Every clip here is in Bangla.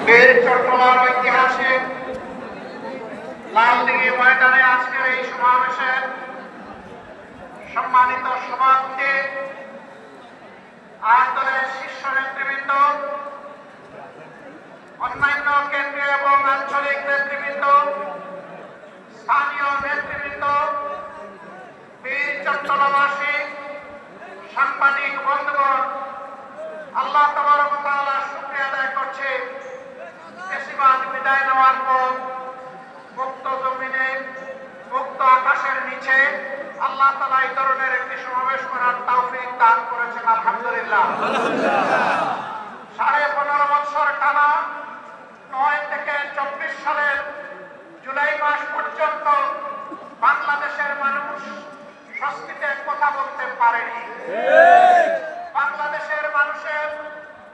বীর চট্টলার ঐতিহাসিক লালদিঘি ময়দানে আজকের এই সমাবেশের সম্মানিত সভাপতি, আন্দোলনের শীর্ষ নেতৃবৃন্দ, অন্যান্য কেন্দ্রীয় এবং আঞ্চলিক নেতৃবৃন্দ, স্থানীয় নেতৃবৃন্দ, বীর চট্টলাবাসী, সাংবাদিক বন্ধুগণ, আল্লাহ তাবারক ওয়া তাআলার শুকরিয়া আদায় করছি। ফ্যাসিবাদ বিদায় নেওয়ার পর মুক্ত জমিনে, মুক্ত আকাশের নিচে আল্লাহ তাআলা এই ধরনের একটি সমাবেশ করার তৌফিক দান করেছেন, আলহামদুলিল্লাহ। 15.5 বছর টানা 9 থেকে 24 সালের জুলাই মাস পর্যন্ত বাংলাদেশের মানুষ স্বস্তিতে কথা বলতে পারেনি। বাংলাদেশের মানুষের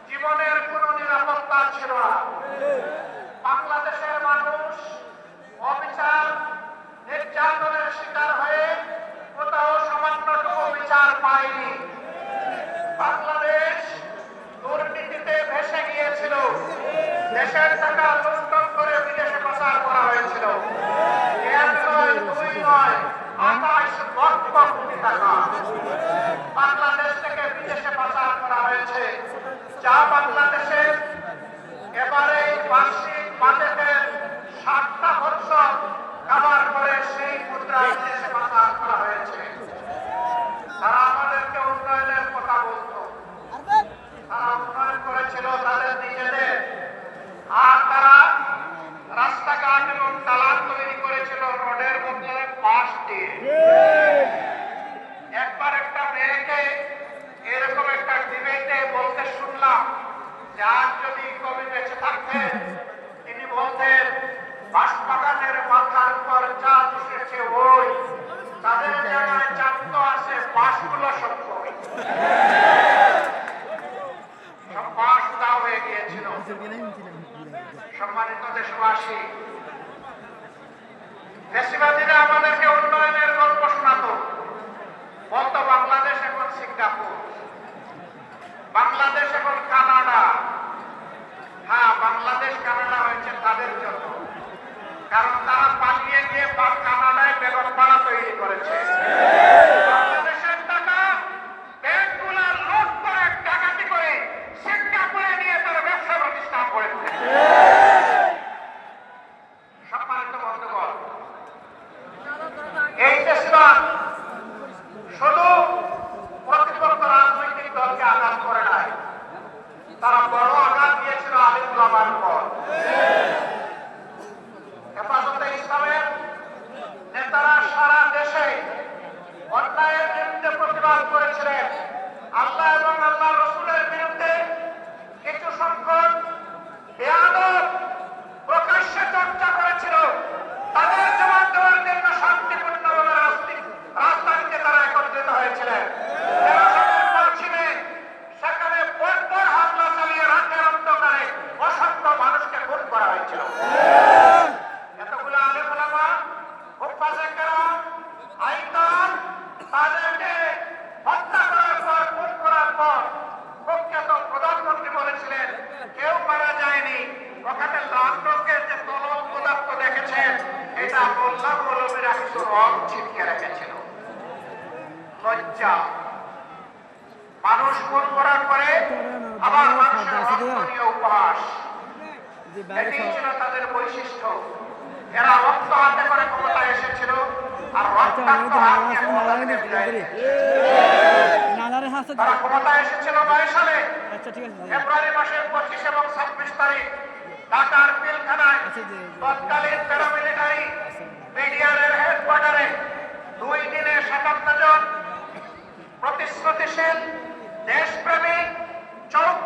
জীবনের কোনো নিরাপত্তা ছিল না। বাংলাদেশের মানুষ অবিচার, নির্যাতনের শিকার হয়ে কোথাও সামান্যটুকু বিচার পায়নি। বাংলাদেশ দুর্নীতিতে ভেসে গিয়েছিল। দেশের টাকা লুণ্ঠন করে বিদেশে পাচার করা হয়েছিল। 1 নয়, 2 নয়, 28 লক্ষ কোটি টাকা বাংলাদেশ থেকে বিদেশে পাচার করা হয়েছে, যা বাংলাদেশের এবারে বার্ষিক বাজেটের 60টা বর্ষ কভার করে সেই মুদ্রা বিদেশে পাচার করা হয়েছে। তারা আমাদেরকে উন্নয়নের কথা বলতো, তারা উন্নয়ন করেছিল তাদের নিজেদের, আর তারা রাস্তাঘাট এবং দালান তৈরি করেছিল রোডের বদলে বাঁশ দিয়ে। একবার একটা মেয়েকে এরকম একটা ডিবেটে বলতে শুনলাম যে আজ যদি কবি বেঁচে থাকতেন তিনি বলতেন বাঁশবাগানের মাথার উপর চাঁদ এসেছে, ওই তাদের জায়গায় চাঁদ তো আসে, বাঁশগুলো সব কই, সব বাঁশ উধাও হয়ে গিয়েছিল। সম্মানিত দেশবাসী, ফ্যাসিবাদীরা আমাদেরকে উন্নয়নের গল্প শোনাতো, বলতো বাংলাদেশ এখন সিঙ্গাপুর, বাংলাদেশ এখন কানাডা। হ্যাঁ, বাংলাদেশ কানাডা হয়েছে তাদের জন্য, কারণ তারা পালিয়ে গিয়ে কানাডায় বেগমপাড়া তৈরি করেছে। বাংলাদেশের টাকা ব্যাংকগুলো লুট করে ডাকাতি করে সিঙ্গাপুরে নিয়ে তারা ব্যবসা প্রতিষ্ঠান করেছে। সম্মানিত বন্ধুগণ, এই ফ্যাসিবাদ শুধু প্রতিপক্ষ রাজনৈতিক দলকে আঘাত করে নাই, তারা বড় আঘাত দিয়েছিল আলিম ওলামার উপর। হেফাজতে ইসলামের নেতারা সারা দেশে অন্যায়ের বিরুদ্ধে প্রতিবাদ করেছিলেন। আল্লাহ এবং আল্লাহ রসুলের বিরুদ্ধে কিছু সংখ্যক বেয়াদব প্রকাশ্যে চর্চা করেছিল। তাদের জবাব দেওয়ার জন্য শান্তিপূর্ণভাবে রাজধানীতে তারা একত্রিত হয়েছিলেন। সেখানে পরপর হামলা চালিয়ে রাতের অন্ধকারে অসংখ্য মানুষকে খুন করা হয়েছিল। এতগুলো আলেম ওলামা, হুফাজে কেরাম, আইতাম, তাদেরকে হত্যা করার পর, খুন করার পর প্রখ্যাত প্রধানমন্ত্রী বলেছিলেন কেউ মারা যায়নি, ওখানে লাল রঙের যে তরল পদার্থ দেখেছেন এটা মোল্লা মৌলবীরা কিছু রং ছিটকে রেখেছিল। লজ্জা! মানুষ খুন করার পরে আবার মানুষের রক্তনীয় উপহাস, এটি ছিল তাদের বৈশিষ্ট্য। এরা রক্ত হাতে করে ক্ষমতায় এসেছিল, আর রক্তাক্ত হাত দিয়ে ক্ষমতাকে বিদায় দিয়েছে। তারা ক্ষমতায় এসেছিল 9 সালে ফেব্রুয়ারি মাসের 25 এবং 26 তারিখ ঢাকার পিলখানায় তৎকালীন প্যারামিলিটারি বিডিআরের হেডকোয়ার্টারে 2 দিনে 57 জন প্রতিশ্রুতিশীল, দেশপ্রেমিক, চৌক